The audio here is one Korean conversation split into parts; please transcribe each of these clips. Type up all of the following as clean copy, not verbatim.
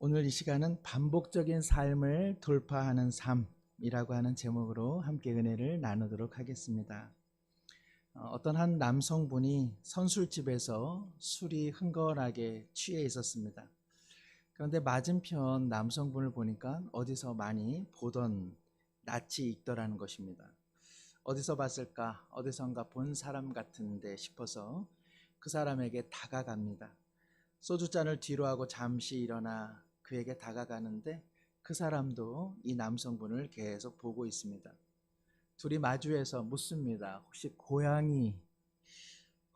오늘 이 시간은 반복적인 삶을 돌파하는 삶이라고 하는 제목으로 함께 은혜를 나누도록 하겠습니다. 어떤 한 남성분이 선술집에서 술이 흥건하게 취해 있었습니다. 그런데 맞은편 남성분을 보니까 어디서 많이 보던 낯이 익더라는 것입니다. 어디서 봤을까? 어디선가 본 사람 같은데 싶어서 그 사람에게 다가갑니다. 소주잔을 뒤로 하고 잠시 일어나 그에게 다가가는데 그 사람도 이 남성분을 계속 보고 있습니다. 둘이 마주해서 묻습니다. 혹시 고향이,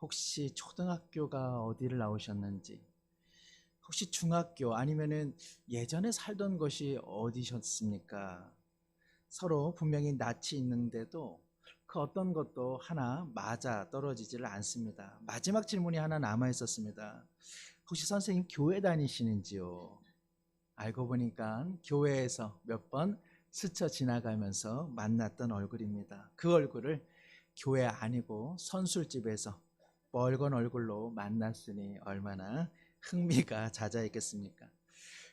혹시 초등학교가 어디를 나오셨는지, 혹시 중학교 아니면은 예전에 살던 곳이 어디셨습니까? 서로 분명히 낯이 있는데도 그 어떤 것도 하나 맞아 떨어지지를 않습니다. 마지막 질문이 하나 남아 있었습니다. 혹시 선생님 교회 다니시는지요? 알고 보니까 교회에서 몇 번 스쳐 지나가면서 만났던 얼굴입니다. 그 얼굴을 교회 아니고 선술집에서 멀건 얼굴로 만났으니 얼마나 흥미가 잦아있겠습니까?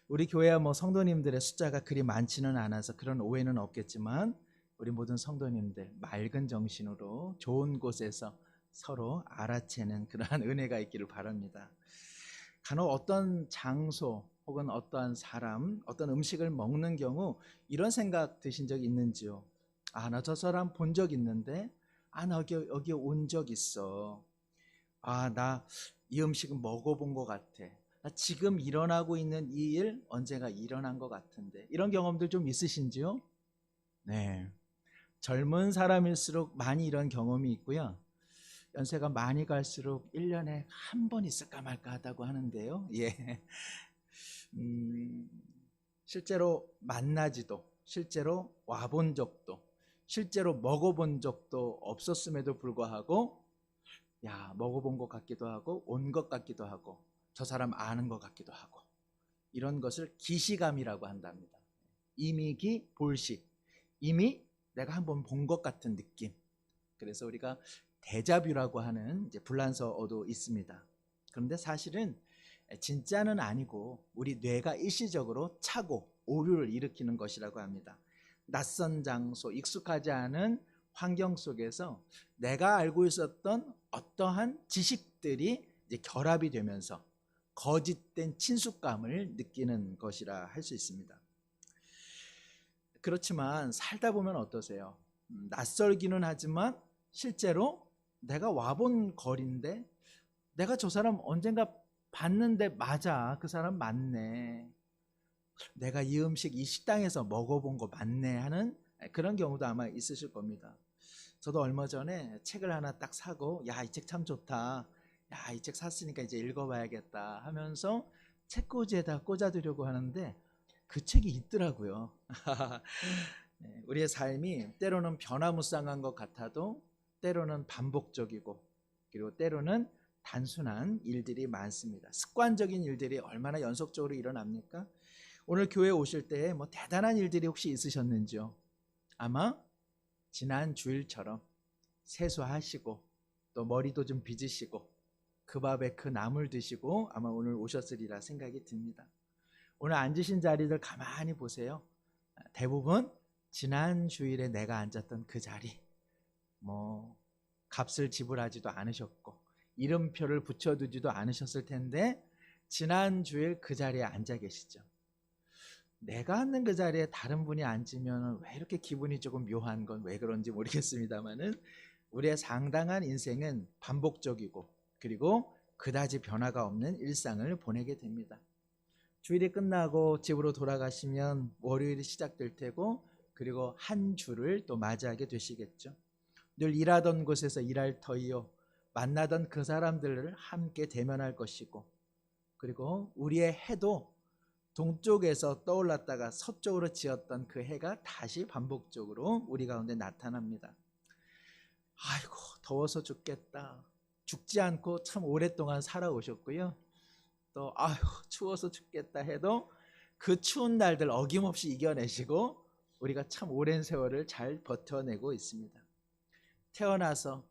우리 교회야 성도님들의 숫자가 그리 많지는 않아서 그런 오해는 없겠지만 우리 모든 성도님들 맑은 정신으로 좋은 곳에서 서로 알아채는 그러한 은혜가 있기를 바랍니다. 간혹 어떤 장소 혹은 어떠한 사람, 어떤 음식을 먹는 경우 이런 생각 드신 적 있는지요? 나 저 사람 본 적 있는데, 나 여기 온 적 있어. 나 이 음식은 먹어본 것 같아. 나 지금 일어나고 있는 이 일 언젠가 일어난 것 같은데. 이런 경험들 좀 있으신지요? 네. 젊은 사람일수록 많이 이런 경험이 있고요. 연세가 많이 갈수록 1년에 한 번 있을까 말까 하다고 하는데요. 예. 실제로 만나지도, 실제로 와본 적도, 실제로 먹어본 적도 없었음에도 불구하고 먹어본 것 같기도 하고 온 것 같기도 하고 저 사람 아는 것 같기도 하고 이런 것을 기시감이라고 한답니다. 이미기 볼식, 이미 내가 한번 본 것 같은 느낌. 그래서 우리가 데자뷰라고 하는 이제 불란서어도 있습니다. 그런데 사실은 진짜는 아니고 우리 뇌가 일시적으로 착오, 오류를 일으키는 것이라고 합니다. 낯선 장소, 익숙하지 않은 환경 속에서 내가 알고 있었던 어떠한 지식들이 이제 결합이 되면서 거짓된 친숙감을 느끼는 것이라 할 수 있습니다. 그렇지만 살다 보면 어떠세요? 낯설기는 하지만 실제로 내가 와본 거리인데 내가 저 사람 언젠가 봤는데 맞아, 그 사람 맞네, 내가 이 음식 이 식당에서 먹어본 거 맞네 하는 그런 경우도 아마 있으실 겁니다. 저도 얼마 전에 책을 하나 딱 사고 이 책 참 좋다, 이 책 샀으니까 이제 읽어봐야겠다 하면서 책꽂이에다 꽂아두려고 하는데 그 책이 있더라고요. 우리의 삶이 때로는 변화무쌍한 것 같아도 때로는 반복적이고 그리고 때로는 단순한 일들이 많습니다. 습관적인 일들이 얼마나 연속적으로 일어납니까? 오늘 교회 오실 때 대단한 일들이 혹시 있으셨는지요? 아마 지난 주일처럼 세수하시고 또 머리도 좀 빗으시고 그 밥에 그 나물 드시고 아마 오늘 오셨으리라 생각이 듭니다. 오늘 앉으신 자리들 가만히 보세요. 대부분 지난 주일에 내가 앉았던 그 자리, 값을 지불하지도 않으셨고 이름표를 붙여두지도 않으셨을 텐데 지난 주일 그 자리에 앉아 계시죠. 내가 앉는 그 자리에 다른 분이 앉으면 왜 이렇게 기분이 조금 묘한 건 왜 그런지 모르겠습니다만은 우리의 상당한 인생은 반복적이고 그리고 그다지 변화가 없는 일상을 보내게 됩니다. 주일이 끝나고 집으로 돌아가시면 월요일이 시작될 테고 그리고 한 주를 또 맞이하게 되시겠죠. 늘 일하던 곳에서 일할 터이요, 만나던 그 사람들을 함께 대면할 것이고 그리고 우리의 해도 동쪽에서 떠올랐다가 서쪽으로 지었던 그 해가 다시 반복적으로 우리 가운데 나타납니다. 아이고 더워서 죽겠다, 죽지 않고 참 오랫동안 살아오셨고요. 또 추워서 죽겠다 해도 그 추운 날들 어김없이 이겨내시고 우리가 참 오랜 세월을 잘 버텨내고 있습니다. 태어나서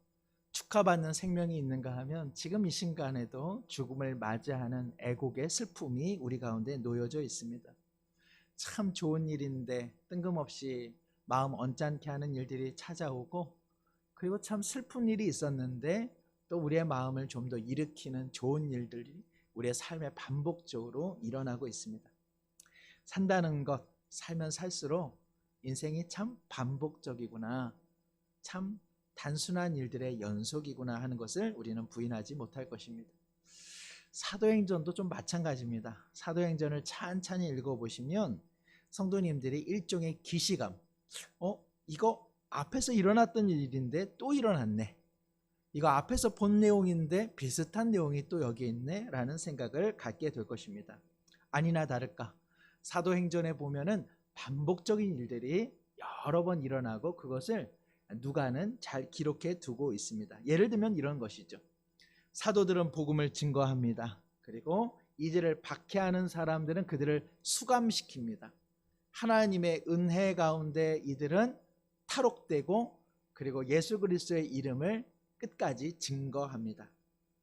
축하받는 생명이 있는가 하면 지금 이 순간에도 죽음을 맞이하는 애곡의 슬픔이 우리 가운데 놓여져 있습니다. 참 좋은 일인데 뜬금없이 마음 언짢게 하는 일들이 찾아오고, 그리고 참 슬픈 일이 있었는데 또 우리의 마음을 좀 더 일으키는 좋은 일들이 우리의 삶에 반복적으로 일어나고 있습니다. 산다는 것, 살면 살수록 인생이 참 반복적이구나, 참 단순한 일들의 연속이구나 하는 것을 우리는 부인하지 못할 것입니다. 사도행전도 좀 마찬가지입니다. 사도행전을 찬찬히 읽어보시면 성도님들이 일종의 기시감, 이거 앞에서 일어났던 일인데 또 일어났네, 이거 앞에서 본 내용인데 비슷한 내용이 또 여기 있네 라는 생각을 갖게 될 것입니다. 아니나 다를까 사도행전에 보면은 반복적인 일들이 여러 번 일어나고 그것을 누가는 잘 기록해 두고 있습니다. 예를 들면 이런 것이죠. 사도들은 복음을 증거합니다. 그리고 이들을 박해하는 사람들은 그들을 수감시킵니다. 하나님의 은혜 가운데 이들은 탈옥되고, 그리고 예수 그리스도의 이름을 끝까지 증거합니다.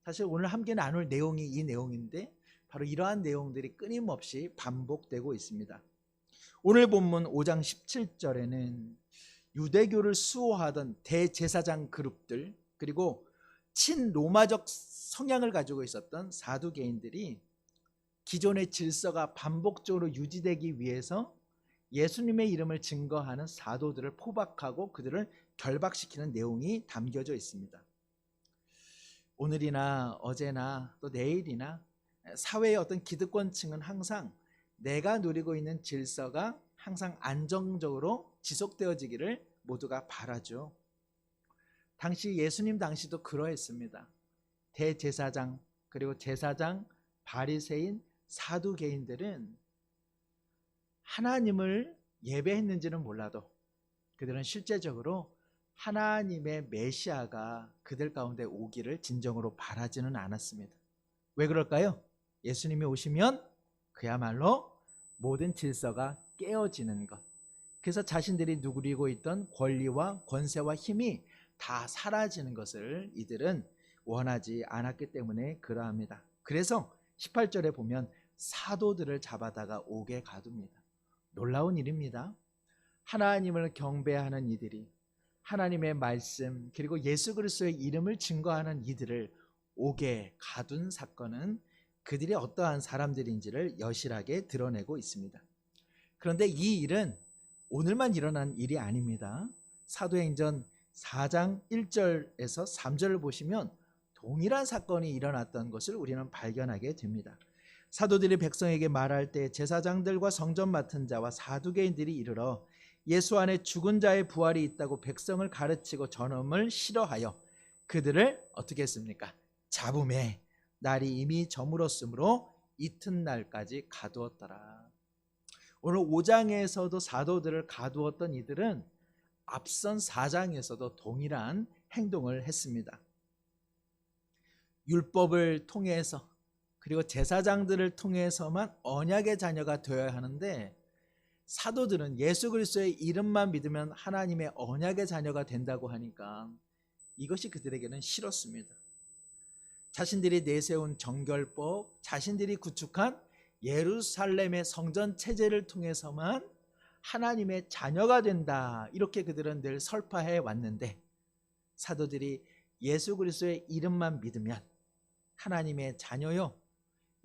사실 오늘 함께 나눌 내용이 이 내용인데 바로 이러한 내용들이 끊임없이 반복되고 있습니다. 오늘 본문 5장 17절에는 유대교를 수호하던 대제사장 그룹들, 그리고 친로마적 성향을 가지고 있었던 사두개인들이 기존의 질서가 반복적으로 유지되기 위해서 예수님의 이름을 증거하는 사도들을 포박하고 그들을 결박시키는 내용이 담겨져 있습니다. 오늘이나 어제나 또 내일이나 사회의 어떤 기득권층은 항상 내가 누리고 있는 질서가 항상 안정적으로 지속되어지기를 모두가 바라죠. 당시 예수님 당시도 그러했습니다. 대제사장, 그리고 제사장, 바리새인, 사두개인들은 하나님을 예배했는지는 몰라도 그들은 실제적으로 하나님의 메시아가 그들 가운데 오기를 진정으로 바라지는 않았습니다. 왜 그럴까요? 예수님이 오시면 그야말로 모든 질서가 깨어지는 것, 그래서 자신들이 누리고 있던 권리와 권세와 힘이 다 사라지는 것을 이들은 원하지 않았기 때문에 그러합니다. 그래서 18절에 보면 사도들을 잡아다가 옥에 가둡니다. 놀라운 일입니다. 하나님을 경배하는 이들이 하나님의 말씀, 그리고 예수 그리스도의 이름을 증거하는 이들을 옥에 가둔 사건은 그들이 어떠한 사람들인지를 여실하게 드러내고 있습니다. 그런데 이 일은 오늘만 일어난 일이 아닙니다. 사도행전 4장 1절에서 3절을 보시면 동일한 사건이 일어났던 것을 우리는 발견하게 됩니다. 사도들이 백성에게 말할 때 제사장들과 성전 맡은 자와 사두개인들이 이르러 예수 안에 죽은 자의 부활이 있다고 백성을 가르치고 전험을 싫어하여 그들을 어떻게 했습니까? 잡음에 날이 이미 저물었으므로 이튿날까지 가두었더라. 오늘 5장에서도 사도들을 가두었던 이들은 앞선 4장에서도 동일한 행동을 했습니다. 율법을 통해서, 그리고 제사장들을 통해서만 언약의 자녀가 되어야 하는데 사도들은 예수 그리스도의 이름만 믿으면 하나님의 언약의 자녀가 된다고 하니까 이것이 그들에게는 싫었습니다. 자신들이 내세운 정결법, 자신들이 구축한 예루살렘의 성전 체제를 통해서만 하나님의 자녀가 된다, 이렇게 그들은 늘 설파해 왔는데 사도들이 예수 그리스도의 이름만 믿으면 하나님의 자녀요,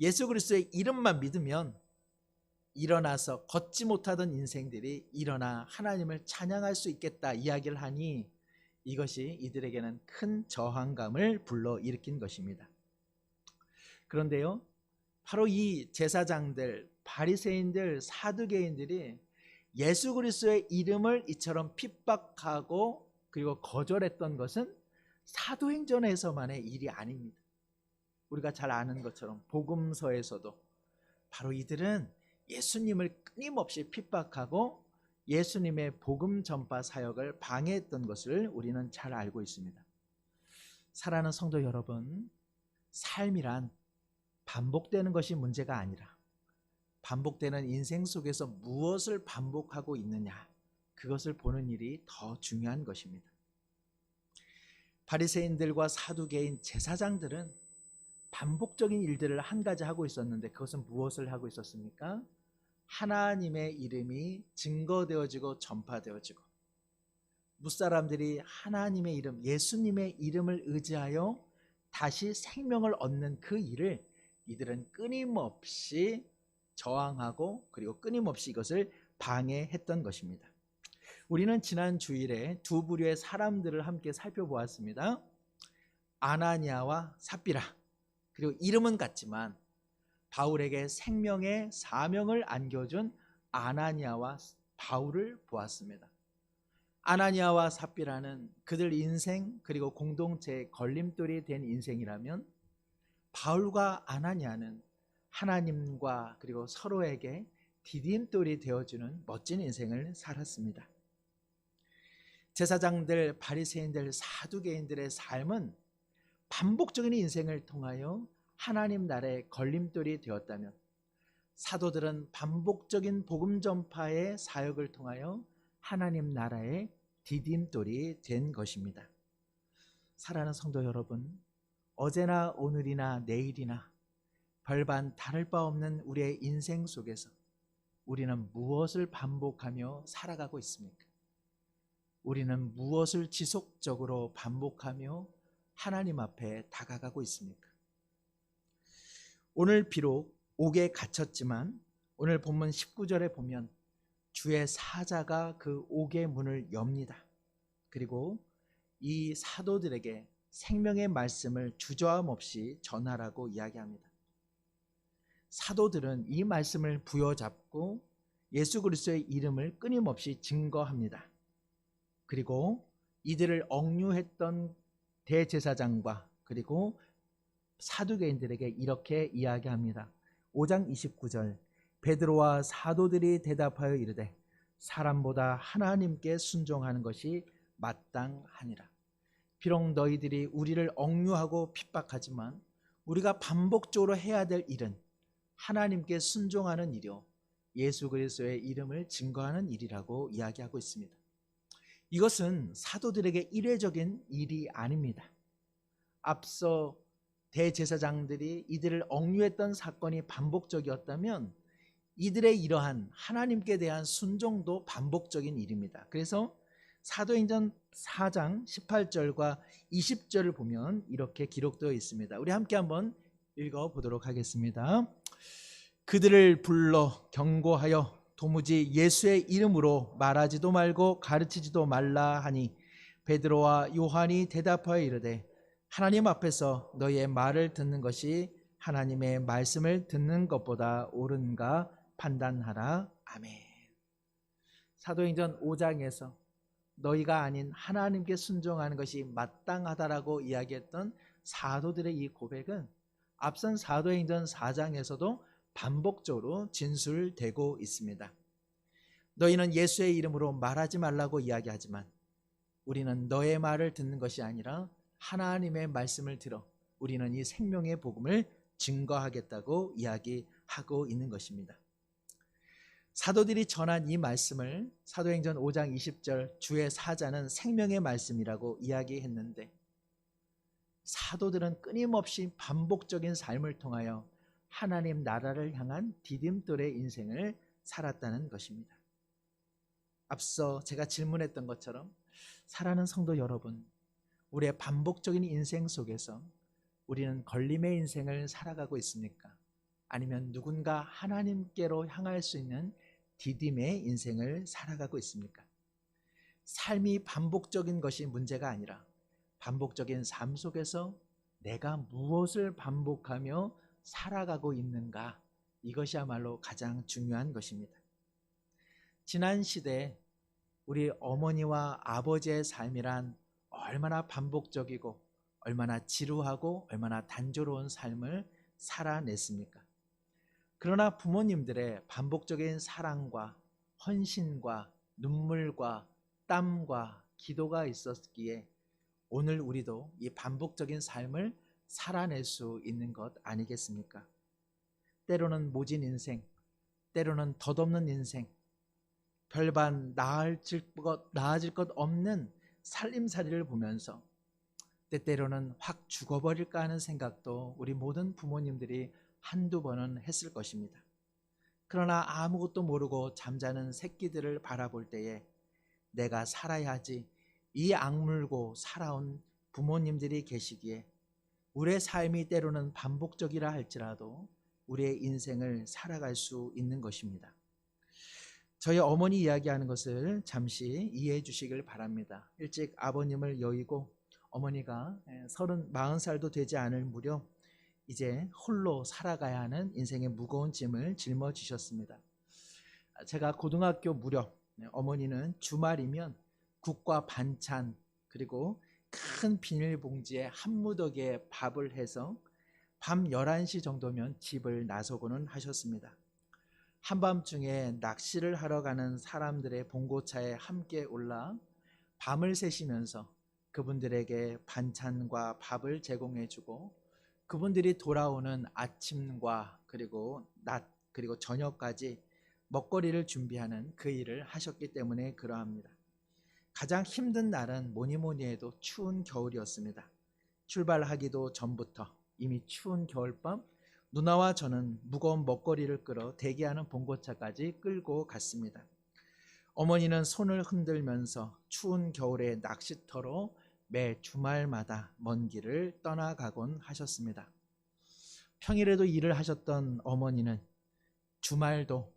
예수 그리스도의 이름만 믿으면 일어나서 걷지 못하던 인생들이 일어나 하나님을 찬양할 수 있겠다 이야기를 하니 이것이 이들에게는 큰 저항감을 불러일으킨 것입니다. 그런데요, 바로 이 제사장들, 바리새인들, 사두개인들이 예수 그리스도의 이름을 이처럼 핍박하고 그리고 거절했던 것은 사도행전에서만의 일이 아닙니다. 우리가 잘 아는 것처럼 복음서에서도 바로 이들은 예수님을 끊임없이 핍박하고 예수님의 복음 전파 사역을 방해했던 것을 우리는 잘 알고 있습니다. 사랑하는 성도 여러분, 삶이란 반복되는 것이 문제가 아니라 반복되는 인생 속에서 무엇을 반복하고 있느냐, 그것을 보는 일이 더 중요한 것입니다. 바리새인들과 사두개인 제사장들은 반복적인 일들을 한 가지 하고 있었는데 그것은 무엇을 하고 있었습니까? 하나님의 이름이 증거되어지고 전파되어지고 무사람들이 하나님의 이름, 예수님의 이름을 의지하여 다시 생명을 얻는 그 일을 이들은 끊임없이 저항하고 그리고 끊임없이 이것을 방해했던 것입니다. 우리는 지난 주일에 두 부류의 사람들을 함께 살펴보았습니다. 아나니아와 삽비라, 그리고 이름은 같지만 바울에게 생명의 사명을 안겨준 아나니아와 바울을 보았습니다. 아나니아와 삽비라는 그들 인생 그리고 공동체의 걸림돌이 된 인생이라면 바울과 아나니아는 하나님과 그리고 서로에게 디딤돌이 되어주는 멋진 인생을 살았습니다. 제사장들, 바리새인들, 사두개인들의 삶은 반복적인 인생을 통하여 하나님 나라의 걸림돌이 되었다면 사도들은 반복적인 복음 전파의 사역을 통하여 하나님 나라의 디딤돌이 된 것입니다. 사랑하는 성도 여러분, 어제나 오늘이나 내일이나 별반 다를 바 없는 우리의 인생 속에서 우리는 무엇을 반복하며 살아가고 있습니까? 우리는 무엇을 지속적으로 반복하며 하나님 앞에 다가가고 있습니까? 오늘 비록 옥에 갇혔지만 오늘 본문 19절에 보면 주의 사자가 그 옥의 문을 엽니다. 그리고 이 사도들에게 생명의 말씀을 주저함 없이 전하라고 이야기합니다. 사도들은 이 말씀을 부여잡고 예수 그리스도의 이름을 끊임없이 증거합니다. 그리고 이들을 억류했던 대제사장과 그리고 사두개인들에게 이렇게 이야기합니다. 5장 29절, 베드로와 사도들이 대답하여 이르되 사람보다 하나님께 순종하는 것이 마땅하니라. 비록 너희들이 우리를 억류하고 핍박하지만 우리가 반복적으로 해야 될 일은 하나님께 순종하는 일이요 예수 그리스도의 이름을 증거하는 일이라고 이야기하고 있습니다. 이것은 사도들에게 일회적인 일이 아닙니다. 앞서 대제사장들이 이들을 억류했던 사건이 반복적이었다면 이들의 이러한 하나님께 대한 순종도 반복적인 일입니다. 그래서 사도행전 4장 18절과 20절을 보면 이렇게 기록되어 있습니다. 우리 함께 한번 읽어보도록 하겠습니다. 그들을 불러 경고하여 도무지 예수의 이름으로 말하지도 말고 가르치지도 말라 하니 베드로와 요한이 대답하여 이르되 하나님 앞에서 너희의 말을 듣는 것이 하나님의 말씀을 듣는 것보다 옳은가 판단하라. 아멘. 사도행전 5장에서 너희가 아닌 하나님께 순종하는 것이 마땅하다라고 이야기했던 사도들의 이 고백은 앞선 사도행전 4장에서도 반복적으로 진술되고 있습니다. 너희는 예수의 이름으로 말하지 말라고 이야기하지만 우리는 너의 말을 듣는 것이 아니라 하나님의 말씀을 들어 우리는 이 생명의 복음을 증거하겠다고 이야기하고 있는 것입니다. 사도들이 전한 이 말씀을 사도행전 5장 20절 주의 사자는 생명의 말씀이라고 이야기했는데 사도들은 끊임없이 반복적인 삶을 통하여 하나님 나라를 향한 디딤돌의 인생을 살았다는 것입니다. 앞서 제가 질문했던 것처럼 사랑하는 성도 여러분, 우리의 반복적인 인생 속에서 우리는 걸림의 인생을 살아가고 있습니까? 아니면 누군가 하나님께로 향할 수 있는 디딤의 인생을 살아가고 있습니까? 삶이 반복적인 것이 문제가 아니라 반복적인 삶 속에서 내가 무엇을 반복하며 살아가고 있는가, 이것이야말로 가장 중요한 것입니다. 지난 시대에 우리 어머니와 아버지의 삶이란 얼마나 반복적이고 얼마나 지루하고 얼마나 단조로운 삶을 살아냈습니까? 그러나 부모님들의 반복적인 사랑과 헌신과 눈물과 땀과 기도가 있었기에 오늘 우리도 이 반복적인 삶을 살아낼 수 있는 것 아니겠습니까? 때로는 모진 인생, 때로는 덧없는 인생, 별반 나아질 것 없는 살림살이를 보면서 때때로는 확 죽어버릴까 하는 생각도 우리 모든 부모님들이 한두 번은 했을 것입니다. 그러나 아무것도 모르고 잠자는 새끼들을 바라볼 때에 내가 살아야지 이 악물고 살아온 부모님들이 계시기에 우리의 삶이 때로는 반복적이라 할지라도 우리의 인생을 살아갈 수 있는 것입니다. 저희 어머니 이야기하는 것을 잠시 이해해 주시길 바랍니다. 일찍 아버님을 여의고 어머니가 40살도 되지 않을 무렵 이제 홀로 살아가야 하는 인생의 무거운 짐을 짊어지셨습니다. 제가 고등학교 무렵 어머니는 주말이면 국과 반찬 그리고 큰 비닐봉지에 한 무더기에 밥을 해서 밤 11시 정도면 집을 나서고는 하셨습니다. 한밤중에 낚시를 하러 가는 사람들의 봉고차에 함께 올라 밤을 새시면서 그분들에게 반찬과 밥을 제공해주고 그분들이 돌아오는 아침과 그리고 낮 그리고 저녁까지 먹거리를 준비하는 그 일을 하셨기 때문에 그러합니다. 가장 힘든 날은 뭐니 해도 추운 겨울이었습니다. 출발하기도 전부터 이미 추운 겨울밤 누나와 저는 무거운 먹거리를 끌어 대기하는 봉고차까지 끌고 갔습니다. 어머니는 손을 흔들면서 추운 겨울의 낚시터로 매 주말마다 먼 길을 떠나가곤 하셨습니다. 평일에도 일을 하셨던 어머니는 주말도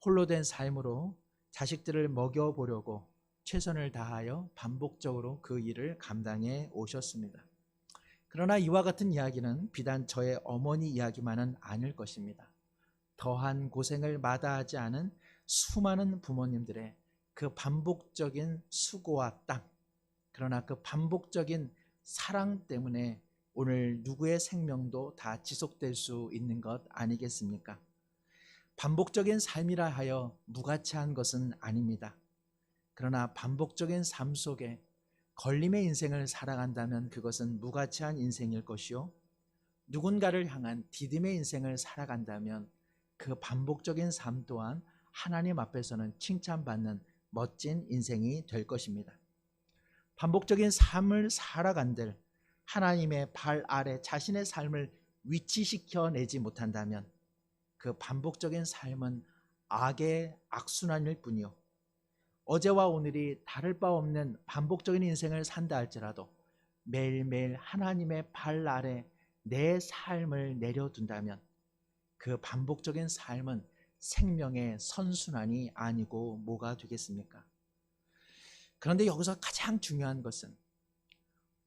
홀로 된 삶으로 자식들을 먹여보려고 최선을 다하여 반복적으로 그 일을 감당해 오셨습니다. 그러나 이와 같은 이야기는 비단 저의 어머니 이야기만은 아닐 것입니다. 더한 고생을 마다하지 않은 수많은 부모님들의 그 반복적인 수고와 땀, 그러나 그 반복적인 사랑 때문에 오늘 누구의 생명도 다 지속될 수 있는 것 아니겠습니까? 반복적인 삶이라 하여 무가치한 것은 아닙니다. 그러나 반복적인 삶 속에 걸림의 인생을 살아간다면 그것은 무가치한 인생일 것이요, 누군가를 향한 디딤의 인생을 살아간다면 그 반복적인 삶 또한 하나님 앞에서는 칭찬받는 멋진 인생이 될 것입니다. 반복적인 삶을 살아간들 하나님의 발 아래 자신의 삶을 위치시켜내지 못한다면 그 반복적인 삶은 악의 악순환일 뿐이요, 어제와 오늘이 다를 바 없는 반복적인 인생을 산다 할지라도 매일매일 하나님의 발 아래 내 삶을 내려둔다면 그 반복적인 삶은 생명의 선순환이 아니고 뭐가 되겠습니까? 그런데 여기서 가장 중요한 것은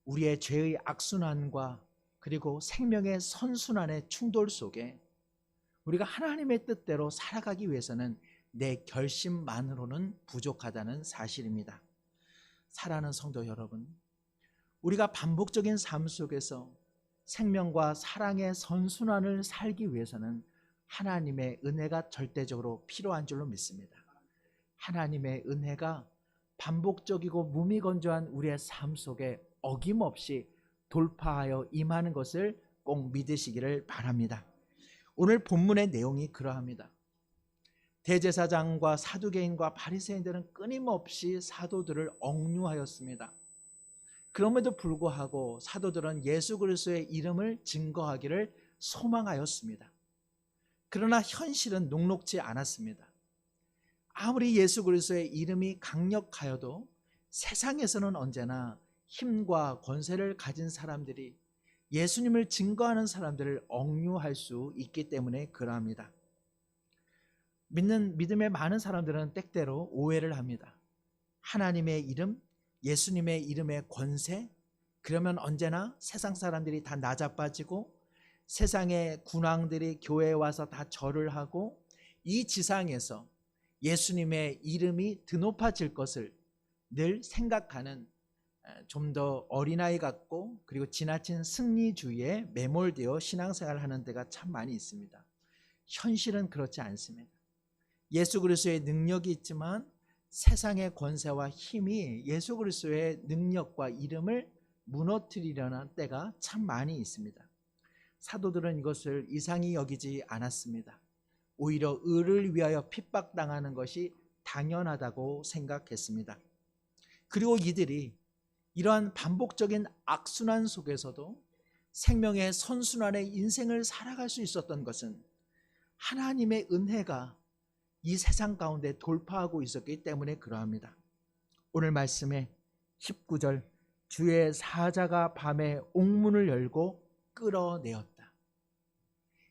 우리의 죄의 악순환과 그리고 생명의 선순환의 충돌 속에 우리가 하나님의 뜻대로 살아가기 위해서는 내 결심만으로는 부족하다는 사실입니다. 사랑하는 성도 여러분, 우리가 반복적인 삶 속에서 생명과 사랑의 선순환을 살기 위해서는 하나님의 은혜가 절대적으로 필요한 줄로 믿습니다. 하나님의 은혜가 반복적이고 무미건조한 우리의 삶 속에 어김없이 돌파하여 임하는 것을 꼭 믿으시기를 바랍니다. 오늘 본문의 내용이 그러합니다. 대제사장과 사두개인과 바리새인들은 끊임없이 사도들을 억류하였습니다. 그럼에도 불구하고 사도들은 예수 그리스도의 이름을 증거하기를 소망하였습니다. 그러나 현실은 녹록지 않았습니다. 아무리 예수 그리스도의 이름이 강력하여도 세상에서는 언제나 힘과 권세를 가진 사람들이 예수님을 증거하는 사람들을 억류할 수 있기 때문에 그러합니다. 믿음의 많은 사람들은 때때로 오해를 합니다. 하나님의 이름, 예수님의 이름의 권세, 그러면 언제나 세상 사람들이 다 낮아빠지고 세상의 군왕들이 교회에 와서 다 절을 하고 이 지상에서 예수님의 이름이 드높아질 것을 늘 생각하는 좀 더 어린아이 같고 그리고 지나친 승리주의에 매몰되어 신앙생활을 하는 데가 참 많이 있습니다. 현실은 그렇지 않습니다. 예수 그리스도의 능력이 있지만 세상의 권세와 힘이 예수 그리스도의 능력과 이름을 무너뜨리려는 때가 참 많이 있습니다. 사도들은 이것을 이상히 여기지 않았습니다. 오히려 의를 위하여 핍박당하는 것이 당연하다고 생각했습니다. 그리고 이들이 이러한 반복적인 악순환 속에서도 생명의 선순환의 인생을 살아갈 수 있었던 것은 하나님의 은혜가 이 세상 가운데 돌파하고 있었기 때문에 그러합니다. 오늘 말씀에 19절, 주의 사자가 밤에 옥문을 열고 끌어내었다.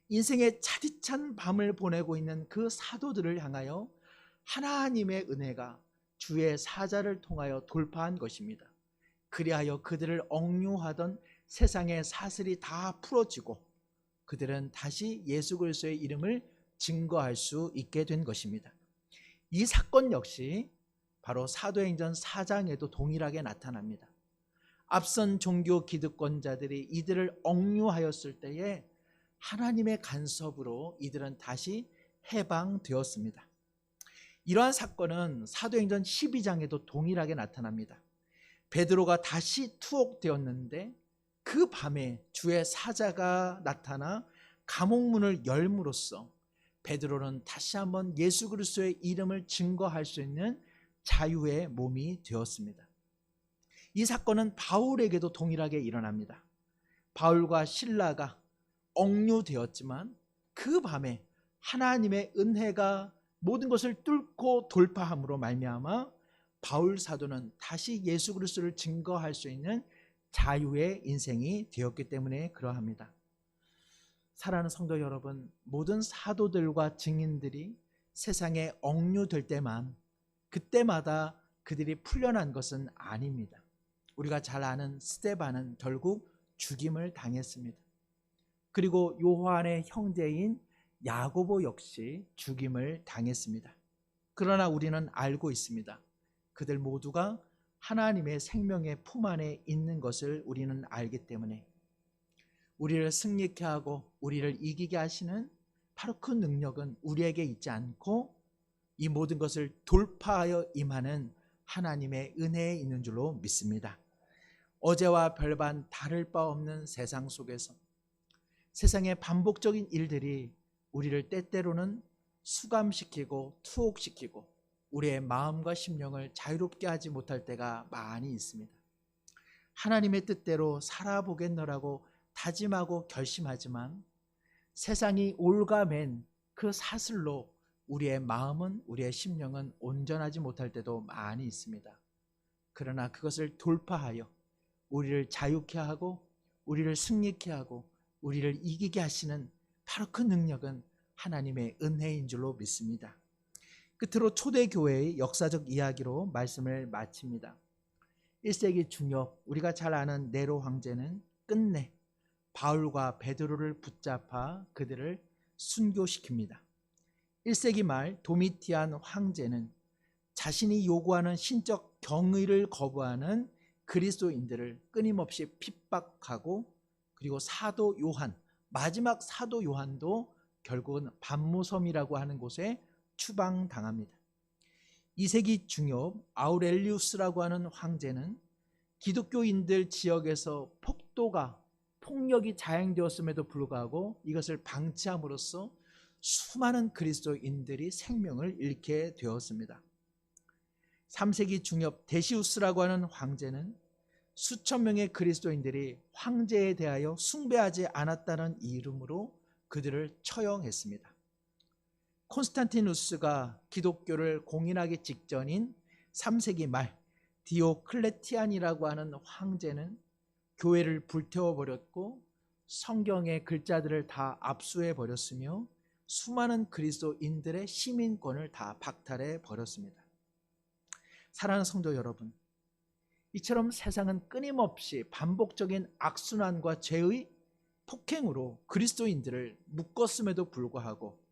인생의 차디찬 밤을 보내고 있는 그 사도들을 향하여 하나님의 은혜가 주의 사자를 통하여 돌파한 것입니다. 그리하여 그들을 억류하던 세상의 사슬이 다 풀어지고 그들은 다시 예수 그리스도의 이름을 증거할 수 있게 된 것입니다. 이 사건 역시 바로 사도행전 4장에도 동일하게 나타납니다. 앞선 종교 기득권자들이 이들을 억류하였을 때에 하나님의 간섭으로 이들은 다시 해방되었습니다. 이러한 사건은 사도행전 12장에도 동일하게 나타납니다. 베드로가 다시 투옥되었는데 그 밤에 주의 사자가 나타나 감옥문을 열므로써 베드로는 다시 한번 예수 그리스도의 이름을 증거할 수 있는 자유의 몸이 되었습니다. 이 사건은 바울에게도 동일하게 일어납니다. 바울과 실라가 억류되었지만 그 밤에 하나님의 은혜가 모든 것을 뚫고 돌파함으로 말미암아 바울 사도는 다시 예수 그리스도를 증거할 수 있는 자유의 인생이 되었기 때문에 그러합니다. 사랑하는 성도 여러분, 모든 사도들과 증인들이 세상에 억류될 때만 그때마다 그들이 풀려난 것은 아닙니다. 우리가 잘 아는 스데반은 결국 죽임을 당했습니다. 그리고 요한의 형제인 야고보 역시 죽임을 당했습니다. 그러나 우리는 알고 있습니다. 그들 모두가 하나님의 생명의 품 안에 있는 것을 우리는 알기 때문에 우리를 승리케 하고 우리를 이기게 하시는 바로 그 능력은 우리에게 있지 않고 이 모든 것을 돌파하여 임하는 하나님의 은혜에 있는 줄로 믿습니다. 어제와 별반 다를 바 없는 세상 속에서 세상의 반복적인 일들이 우리를 때때로는 수감시키고 투옥시키고 우리의 마음과 심령을 자유롭게 하지 못할 때가 많이 있습니다. 하나님의 뜻대로 살아보겠노라고 다짐하고 결심하지만 세상이 올가맨 그 사슬로 우리의 마음은, 우리의 심령은 온전하지 못할 때도 많이 있습니다. 그러나 그것을 돌파하여 우리를 자유케 하고 우리를 승리케 하고 우리를 이기게 하시는 바로 그 능력은 하나님의 은혜인 줄로 믿습니다. 끝으로 초대교회의 역사적 이야기로 말씀을 마칩니다. 1세기 중엽 우리가 잘 아는 네로 황제는 끝내 바울과 베드로를 붙잡아 그들을 순교시킵니다. 1세기 말 도미티안 황제는 자신이 요구하는 신적 경의를 거부하는 그리스도인들을 끊임없이 핍박하고 그리고 사도 요한, 마지막 사도 요한도 결국은 반모섬이라고 하는 곳에 추방당합니다. 2세기 중엽 아우렐리우스라고 하는 황제는 기독교인들 지역에서 폭력이 자행되었음에도 불구하고 이것을 방치함으로써 수많은 그리스도인들이 생명을 잃게 되었습니다. 3세기 중엽 데시우스라고 하는 황제는 수천 명의 그리스도인들이 황제에 대하여 숭배하지 않았다는 이름으로 그들을 처형했습니다. 콘스탄티누스가 기독교를 공인하기 직전인 3세기 말 디오클레티안이라고 하는 황제는 교회를 불태워버렸고 성경의 글자들을 다 압수해 버렸으며 수많은 그리스도인들의 시민권을 다 박탈해 버렸습니다. 사랑하는 성도 여러분, 이처럼 세상은 끊임없이 반복적인 악순환과 죄의 폭행으로 그리스도인들을 묶었음에도 불구하고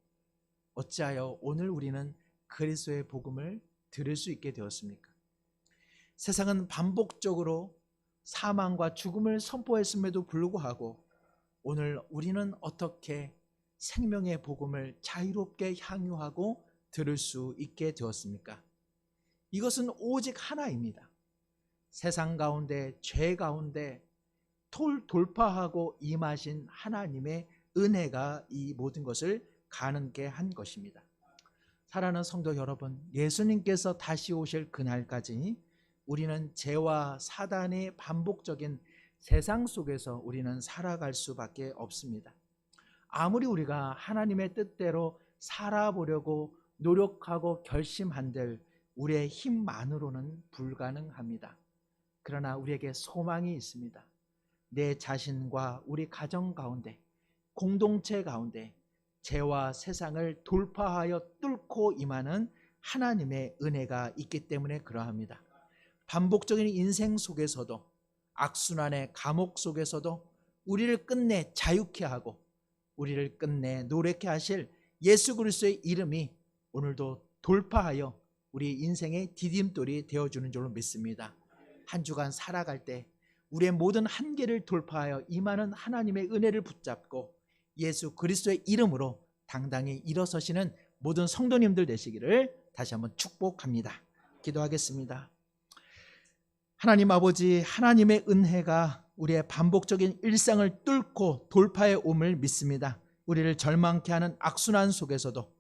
어찌하여 오늘 우리는 그리스도의 복음을 들을 수 있게 되었습니까? 세상은 반복적으로 사망과 죽음을 선포했음에도 불구하고 오늘 우리는 어떻게 생명의 복음을 자유롭게 향유하고 들을 수 있게 되었습니까? 이것은 오직 하나입니다. 세상 가운데 죄 가운데 돌파하고 임하신 하나님의 은혜가 이 모든 것을 가능케 한 것입니다. 사랑하는 성도 여러분, 예수님께서 다시 오실 그날까지 우리는 죄와 사단의 반복적인 세상 속에서 우리는 살아갈 수밖에 없습니다. 아무리 우리가 하나님의 뜻대로 살아보려고 노력하고 결심한들 우리의 힘만으로는 불가능합니다. 그러나 우리에게 소망이 있습니다. 내 자신과 우리 가정 가운데, 공동체 가운데 죄와 세상을 돌파하여 뚫고 임하는 하나님의 은혜가 있기 때문에 그러합니다. 반복적인 인생 속에서도, 악순환의 감옥 속에서도 우리를 끝내 자유케 하고 우리를 끝내 노래케 하실 예수 그리스도의 이름이 오늘도 돌파하여 우리 인생의 디딤돌이 되어주는 줄로 믿습니다. 한 주간 살아갈 때 우리의 모든 한계를 돌파하여 임하는 하나님의 은혜를 붙잡고 예수 그리스도의 이름으로 당당히 일어서시는 모든 성도님들 되시기를 다시 한번 축복합니다. 기도하겠습니다. 하나님 아버지, 하나님의 은혜가 우리의 반복적인 일상을 뚫고 돌파해 옴을 믿습니다. 우리를 절망케 하는 악순환 속에서도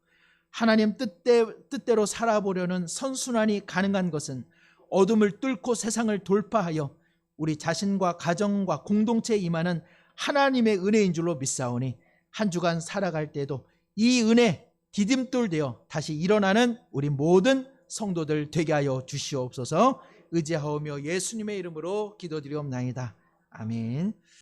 하나님 뜻대로 살아보려는 선순환이 가능한 것은 어둠을 뚫고 세상을 돌파하여 우리 자신과 가정과 공동체에 임하는 하나님의 은혜인 줄로 믿사오니 한 주간 살아갈 때도 이 은혜 디딤돌 되어 다시 일어나는 우리 모든 성도들 되게 하여 주시옵소서. 의지하오며 예수님의 이름으로 기도드리옵나이다. 아멘.